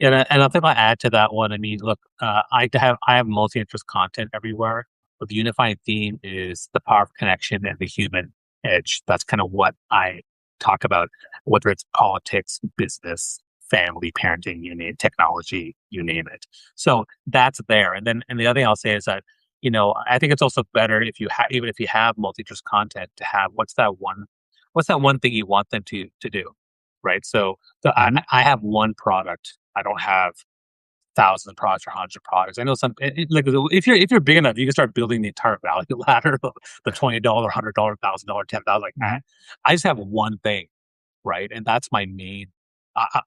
And I think I'll add to that one. I mean, look, I have multi-interest content everywhere, but the unifying theme is the power of connection and the human edge. That's kind of what I talk about, whether it's politics, business, family, parenting, you name it, technology, you name it. So that's there. And the other thing I'll say is that, I think it's also better if you have, even if you have multi-interest content, to have what's that one thing you want them to do, right? So Mhm. I have one product. I don't have thousands of products or hundreds of products. I know some like if you're big enough, you can start building the entire value ladder of the $20, $100, $1,000, 10,000 like Mhm. that. I just have one thing, right? And that's my main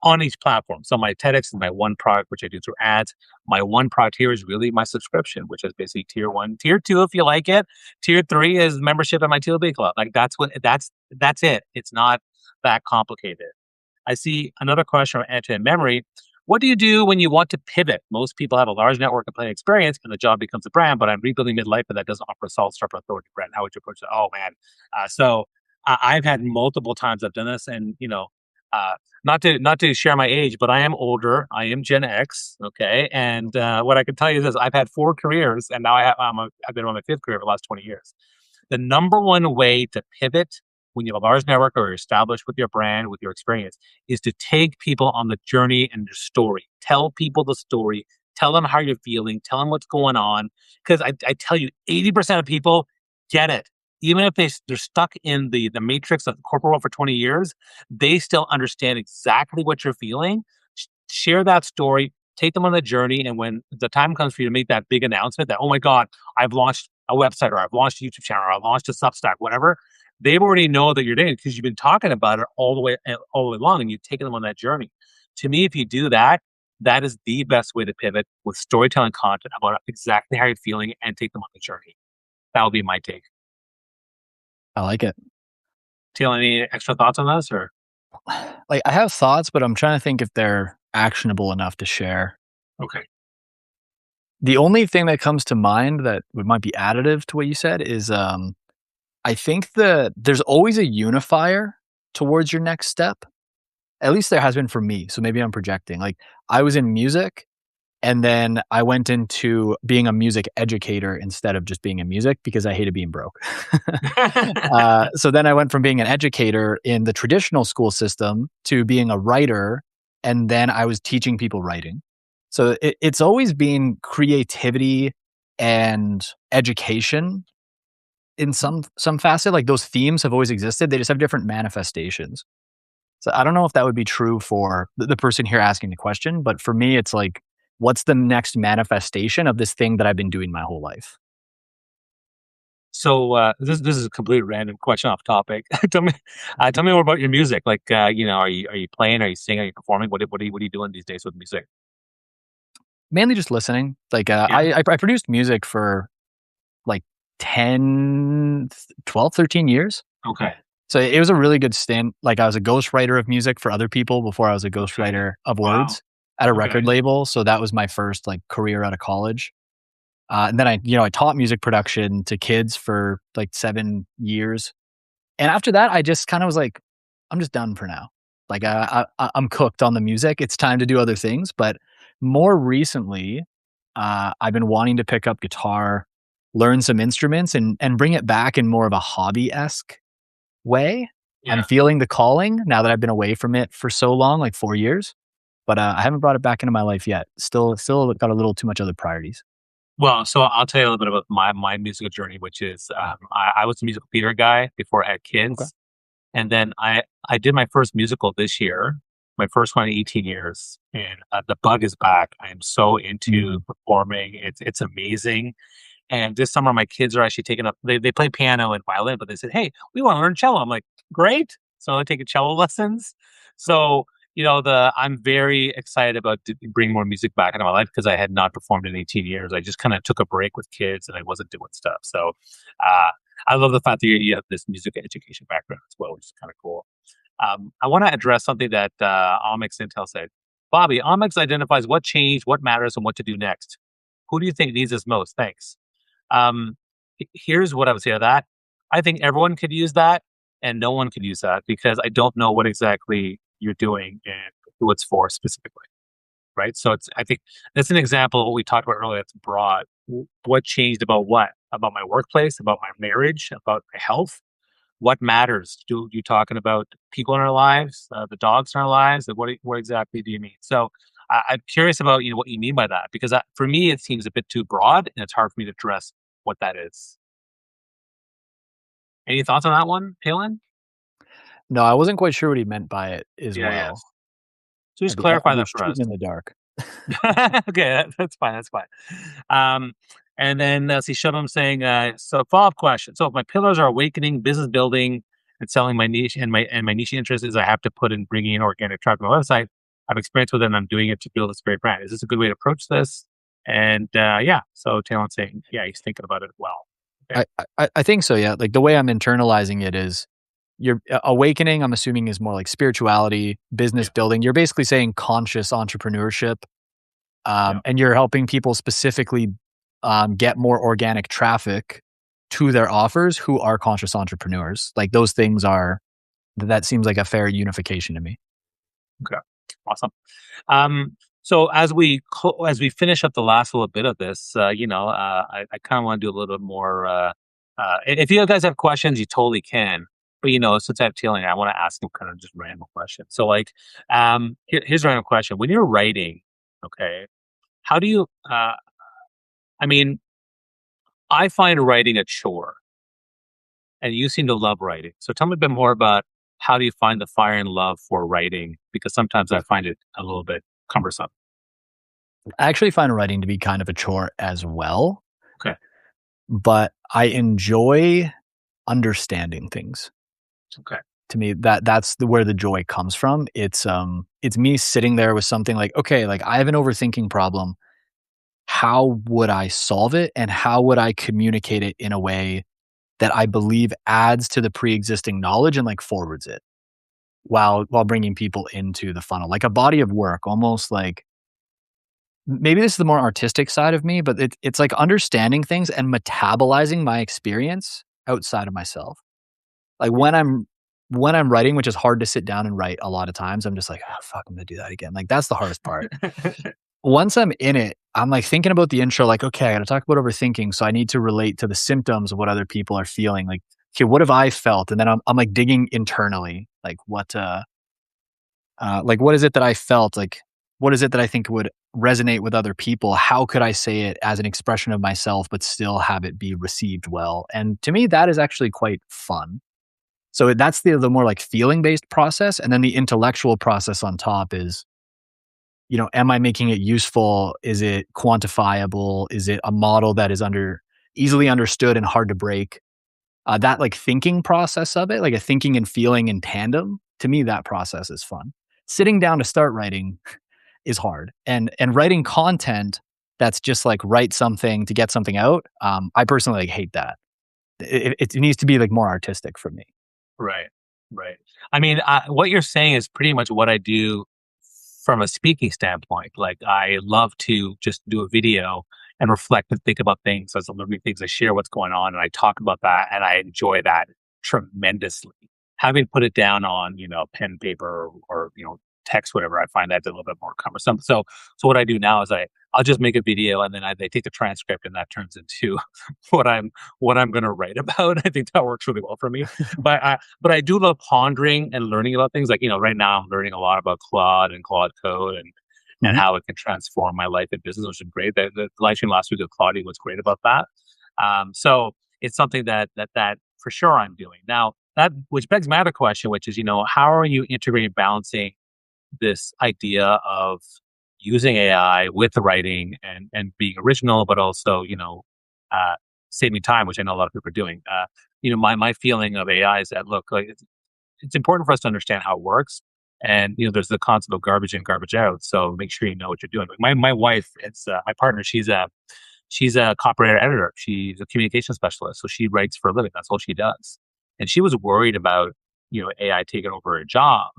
on each platform. So my TEDx is my one product, which I do through ads. My one product here is really my subscription, which is basically tier one, tier two, if you like it. Tier three is membership at my TLB club. Like that's it. It's not that complicated. I see another question from Ed in memory. What do you do when you want to pivot? Most people have a large network and plenty of experience, and the job becomes a brand. But I'm rebuilding midlife, but that doesn't offer a solid start for authority brand. How would you approach it? Oh man, I've had multiple times I've done this, and uh, not to share my age, but I am older. I am Gen X, okay. And what I can tell you is this: I've had four careers, and now I've been on my fifth career for the last 20 years. The number one way to pivot when you have a large network or you're established with your brand, with your experience, is to take people on the journey and your story. Tell people the story. Tell them how you're feeling. Tell them what's going on. Because I tell you, 80% of people get it. Even if they're stuck in the matrix of the corporate world for 20 years, they still understand exactly what you're feeling. Share that story, take them on the journey. And when the time comes for you to make that big announcement that, oh my God, I've launched a website or I've launched a YouTube channel or I've launched a Substack, whatever, they already know that you're doing it because you've been talking about it all the way along and you've taken them on that journey. To me, if you do that, that is the best way to pivot with storytelling content about exactly how you're feeling and take them on the journey. That would be my take. I like it. Teal, any extra thoughts on this or Like, I have thoughts, but I'm trying to think if they're actionable enough to share. okay. The only thing that comes to mind that might be additive to what you said is, I think that there's always a unifier towards your next step. At least there has been for me, so maybe I'm projecting. Like, I was in music, and then I went into being a music educator instead of just being in music because I hated being broke. So then I went from being an educator in the traditional school system to being a writer, and then I was teaching people writing. So it's always been creativity and education in some facet. Like those themes have always existed. They just have different manifestations. So I don't know if that would be true for the person here asking the question, but for me, it's like, what's the next manifestation of this thing that I've been doing my whole life? So this is a completely random question off topic. Tell me more about your music. Like are you playing? Are you singing? Are you performing? What are you doing these days with music? Mainly just listening. Like, Yeah. I produced music for like 10, 12, 13 years. Okay. So it was a really good stint. Like, I was a ghostwriter of music for other people before I was a Okay. ghostwriter of Wow. words at a record Okay. label. So that was my first like career out of college. And then I taught music production to kids for like 7 years. And after that, I just kind of was like, I'm just done for now. Like, I'm cooked on the music. It's time to do other things. But more recently, I've been wanting to pick up guitar, learn some instruments, and bring it back in more of a hobby esque way. I'm Yeah. feeling the calling now that I've been away from it for so long, like 4 years. But I haven't brought it back into my life yet. Still got a little too much other priorities. Well, so I'll tell you a little bit about my musical journey, which is I was a musical theater guy before I had Okay. kids, and then I did my first musical this year, my first one in 18 years, and the bug is back. I am so into Mm. performing. It's amazing. And this summer, my kids are actually taking up. They play piano and violin, but they said, "Hey, we want to learn cello." I'm like, "Great!" So I'm taking cello lessons. So the I'm very excited about bringing more music back into my life because I had not performed in 18 years. I just kind of took a break with kids and I wasn't doing stuff. So uh, I love the fact that you have this music education background as well, which is kind of cool. I want to address something that Omix Intel said. Bobby, Omix identifies what changed, what matters, and what to do next. Who do you think needs this most? Thanks. Um, Here's what I would say to that. I think everyone could use that, and no one could use that because I don't know what exactly you're doing and who it's for specifically, right? So I think that's an example of what we talked about earlier. It's broad. What changed about what? About my workplace, about my marriage, about my health. what matters? Do you talking about people in our lives, the dogs in our lives? Like, what exactly do you mean? So I'm curious about what you mean by that because for me it seems a bit too broad and it's hard for me to address what that is. Any thoughts on that one, Palin? No, I wasn't quite sure what he meant by it as Yeah, well. yes. So just I'd clarify be that for us. shooting in the dark. Okay, that's fine. That's fine. Um, and then let's see, Shubham saying, so follow-up question. So if my pillars are awakening, business building, and selling my niche, and my niche interest is I have to put in bringing in organic traffic to my website. I've experience with it, and I'm doing it to build this great brand. Is this a good way to approach this? And yeah, so Talon's saying, yeah, he's thinking about it well. Okay, I think so, yeah. Like, the way I'm internalizing it is your awakening, I'm assuming, is more like spirituality, business yeah, building. You're basically saying conscious entrepreneurship, yeah. and you're helping people specifically, get more organic traffic to their offers who are conscious entrepreneurs. Like, those things are that seems like a fair unification to me. Okay, awesome. So as we finish up the last little bit of this, I kind of want to do a little bit more. If you guys have questions, you totally can. But since I have Tealing, I want to ask him kind of just random questions. So like, here's a random question: when you're writing, okay, how do you? I mean, I find writing a chore, and you seem to love writing. So tell me a bit more about how do you find the fire and love for writing? Because sometimes I find it a little bit cumbersome. I actually find writing to be kind of a chore as well, Okay. but I enjoy understanding things. Okay. To me, that's where the joy comes from. It's me sitting there with something like, okay, like, I have an overthinking problem. How would I solve it, and how would I communicate it in a way that I believe adds to the pre-existing knowledge and, like, forwards it while bringing people into the funnel, like a body of work, almost like maybe this is the more artistic side of me, but it's like understanding things and metabolizing my experience outside of myself. Like, when I'm writing, which is hard to sit down and write a lot of times, I'm just like, "Oh, fuck, I'm gonna do that again." Like, that's the hardest part. Once I'm in it, I'm, like, thinking about the intro, like, "Okay, I gotta talk about overthinking, so I need to relate to the symptoms of what other people are feeling." Like, "Okay, what have I felt?" And then I'm, like, digging internally, like, what is it that I felt? Like, what is it that I think would resonate with other people? How could I say it as an expression of myself, but still have it be received well? And to me, that is actually quite fun. So that's the more like feeling based process. And then the intellectual process on top is, am I making it useful? Is it quantifiable? Is it a model that is easily understood and hard to break? That like thinking process of it, like a thinking and feeling in tandem, to me, that process is fun. Sitting down to start writing is hard. And writing content that's just like write something to get something out, I personally, like, hate that. It needs to be, like, more artistic for me. Right. Right. I mean, what you're saying is pretty much what I do from a speaking standpoint. Like, I love to just do a video and reflect and think about things as I'm learning things. I share what's going on and I talk about that, and I enjoy that tremendously. Having put it down on, pen, paper, or text, whatever, I find that a little bit more cumbersome. So what I do now is I'll just make a video and then they take the transcript and that turns into what I'm going to write about. I think that works really well for me. But I do love pondering and learning about things. Like, right now I'm learning a lot about Claude and Claude Code and Mhm. how it can transform my life and business, which is great. The live stream last week with Claudia was great about that. So it's something that for sure I'm doing now. That which begs my other question, which is, how are you integrating, balancing this idea of using AI with the writing and being original, but also uh, saving time, which I know a lot of people are doing. My feeling of AI is that look, like it's important for us to understand how it works. And there's the concept of garbage in, garbage out. So make sure you know what you're doing. Like my wife, it's my partner. She's a copywriter editor. She's a communication specialist. So she writes for a living. That's all she does. And she was worried about AI taking over her job.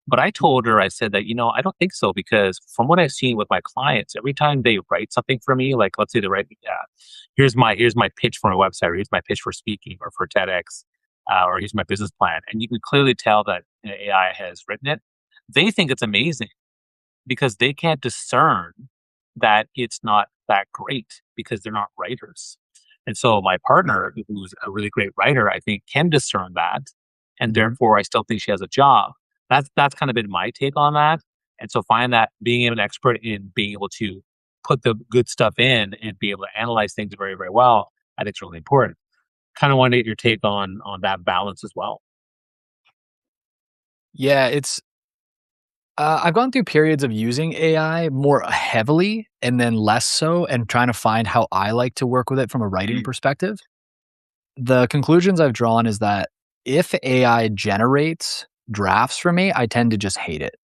But I told her, I said that, I don't think so because from what I've seen with my clients, every time they write something for me, like let's say they write, here's my pitch for my website, or here's my pitch for speaking or for TEDx, or here's my business plan, and you can clearly tell that AI has written it. They think it's amazing because they can't discern that it's not that great because they're not writers. And so my partner, who's a really great writer, I think can discern that. And Mhm. therefore I still think she has a job. That's kind of been my take on that. And so find that being an expert in being able to put the good stuff in and be able to analyze things very, very well, I think is really important. Kind of want to get your take on that balance as well. Yeah, I've gone through periods of using AI more heavily and then less so, and trying to find how I like to work with it from a writing Mm. perspective. The conclusions I've drawn is that if AI generates drafts for me, I tend to just hate it.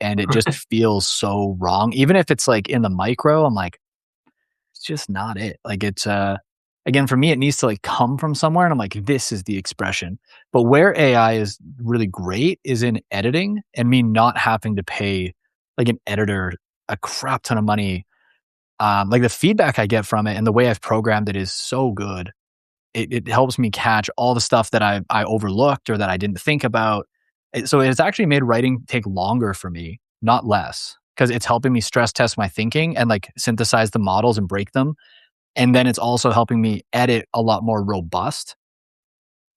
And it just feels so wrong. Even if it's like in the micro, I'm like, it's just not it. Like again, for me, it needs to like come from somewhere. And I'm like, this is the expression. But where AI is really great is in editing and me not having to pay like an editor a crap ton of money. Like the feedback I get from it and the way I've programmed it is so good. It helps me catch all the stuff that I overlooked or that I didn't think about. So it's actually made writing take longer for me, not less, because it's helping me stress test my thinking and like synthesize the models and break them. And then it's also helping me edit a lot more robust.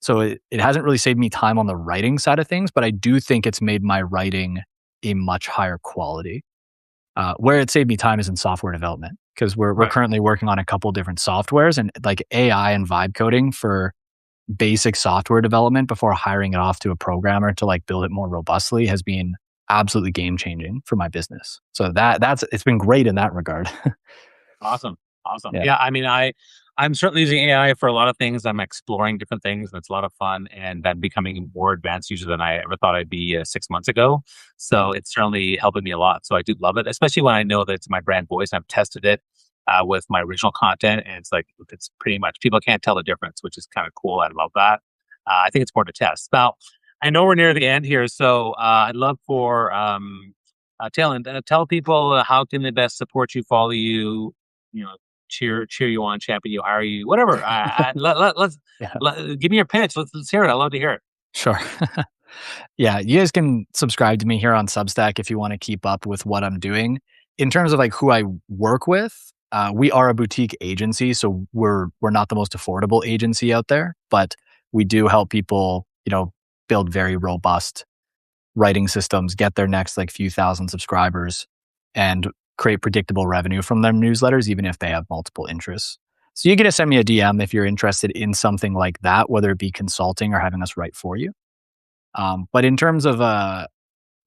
So it hasn't really saved me time on the writing side of things, but I do think it's made my writing a much higher quality. Where it saved me time is in software development because we're Right. currently working on a couple different softwares and like AI and vibe coding for basic software development before hiring it off to a programmer to like build it more robustly has been absolutely game changing for my business. So that's it's been great in that regard. Awesome. Awesome. Yeah. Yeah, I mean, I'm certainly using AI for a lot of things. I'm exploring different things, and it's a lot of fun, and I'm becoming a more advanced user than I ever thought I'd be 6 months ago. So it's certainly helping me a lot. So I do love it, especially when I know that it's my brand voice. I've tested it with my original content, and it's like it's pretty much people can't tell the difference, which is kind of cool. I love that. I think it's more to test. Now, I know we're near the end here, so I'd love for tell people how can they best support you, follow you, cheer you on, champion you, hire you, whatever. Yeah. Give me your pitch. Let's hear it. I love to hear it. Sure. Yeah, you guys can subscribe to me here on Substack if you want to keep up with what I'm doing. In terms of like who I work with, we are a boutique agency, so we're not the most affordable agency out there, but we do help people, build very robust writing systems, get their next like few thousand subscribers, and create predictable revenue from their newsletters, even if they have multiple interests. So you get to send me a DM if you're interested in something like that, whether it be consulting or having us write for you. But in terms of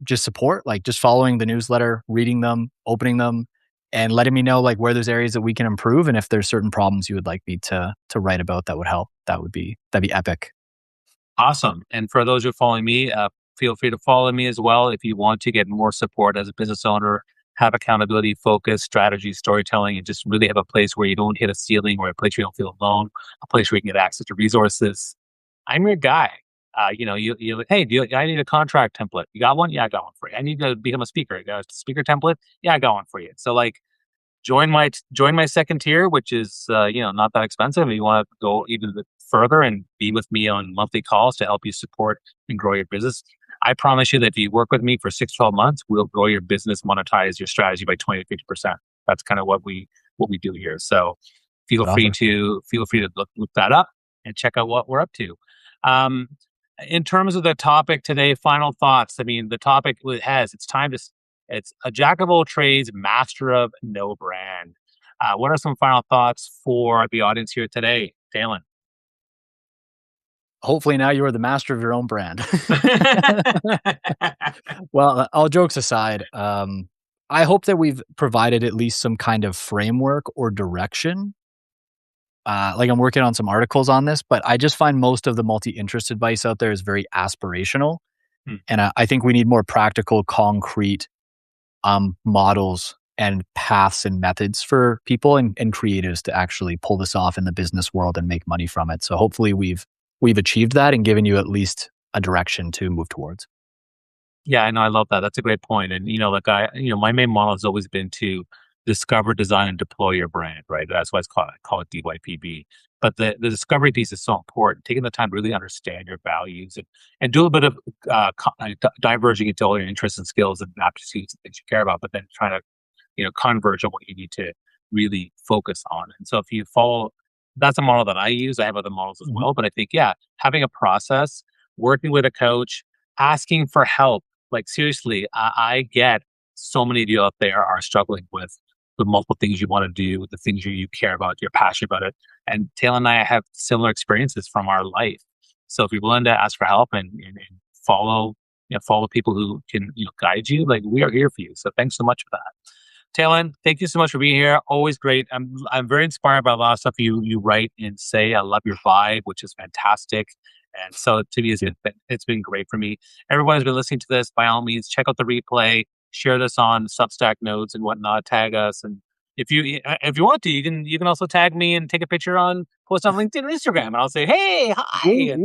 just support, like just following the newsletter, reading them, opening them, and letting me know like where there's areas that we can improve, and if there's certain problems you would like me to write about that would help, that'd be epic. Awesome. And for those who are following me, feel free to follow me as well if you want to get more support as a business owner, have accountability, focus, strategy, storytelling, and just really have a place where you don't hit a ceiling or a place where you don't feel alone, a place where you can get access to resources. I'm your guy. You like, hey, I need a contract template. You got one? Yeah, I got one for you. I need to become a speaker. You got a speaker template? Yeah, I got one for you. So like, join my second tier, which is not that expensive. If you want to go even further and be with me on monthly calls to help you support and grow your business, I promise you that if you work with me for 6 to 12 months, we'll grow your business, monetize your strategy by 20 to 50%. That's kind of what we do here. So But awesome. feel free to look that up and check out what we're up to. Um, in terms of the topic today, final thoughts. I mean, the topic has it's a jack of all trades, master of no brand. What are some final thoughts for the audience here today, Dalen? Hopefully now you are the master of your own brand. Well, all jokes aside, I hope that we've provided at least some kind of framework or direction. Like I'm working on some articles on this, but I just find most of the multi-interest advice out there is very aspirational, Hmm, and I think we need more practical, concrete models and paths and methods for people and creatives to actually pull this off in the business world and make money from it. So hopefully we've achieved that and given you at least a direction to move towards. Yeah, I know. I love that. That's a great point. And my main model has always been to discover, design, and deploy your brand. Right. That's why I call it DYPB. But the discovery piece is so important. Taking the time to really understand your values and do a bit of diverging into all your interests and skills and aptitudes and things you care about, but then trying to converge on what you need to really focus on. And so if you follow that's a model that I use. I have other models as Mhm. well, but I think, yeah, having a process, working with a coach, asking for help. Like seriously, I get so many of you out there are struggling with the multiple things you want to do, the things you care about, you're passionate about it. And Taylor and I have similar experiences from our life. So if you're willing to ask for help and follow, follow people who can, guide you, like we are here for you. So thanks so much for that. Talon, thank you so much for being here. Always great. I'm very inspired by a lot of stuff you write and say. I love your vibe, which is fantastic. And so to me, it's been great for me. Everyone who's been listening to this, by all means, check out the replay, share this on Substack notes and whatnot, tag us. And if you want to, you can also tag me and take a picture on post on LinkedIn and Instagram, and I'll say, hey, hi, Woo, and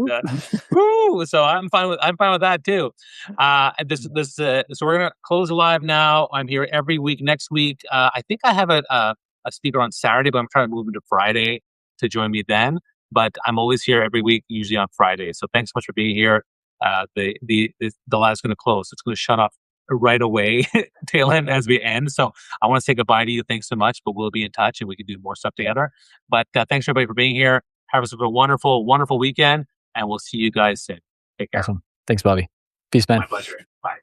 woo. woo. So I'm fine with that too. And so we're gonna close live now. I'm here every week. Next week, I think I have a speaker on Saturday, but I'm trying to move into Friday to join me then. But I'm always here every week, usually on Friday. So thanks so much for being here. The live's gonna close. It's gonna shut off right away, tail end as we end. So I want to say goodbye to you. Thanks so much, but we'll be in touch and we can do more stuff together. But thanks everybody for being here. Have yourself a wonderful, wonderful weekend, and we'll see you guys soon. Take care. Awesome. Thanks, Bobby. Peace, man. My pleasure. Bye.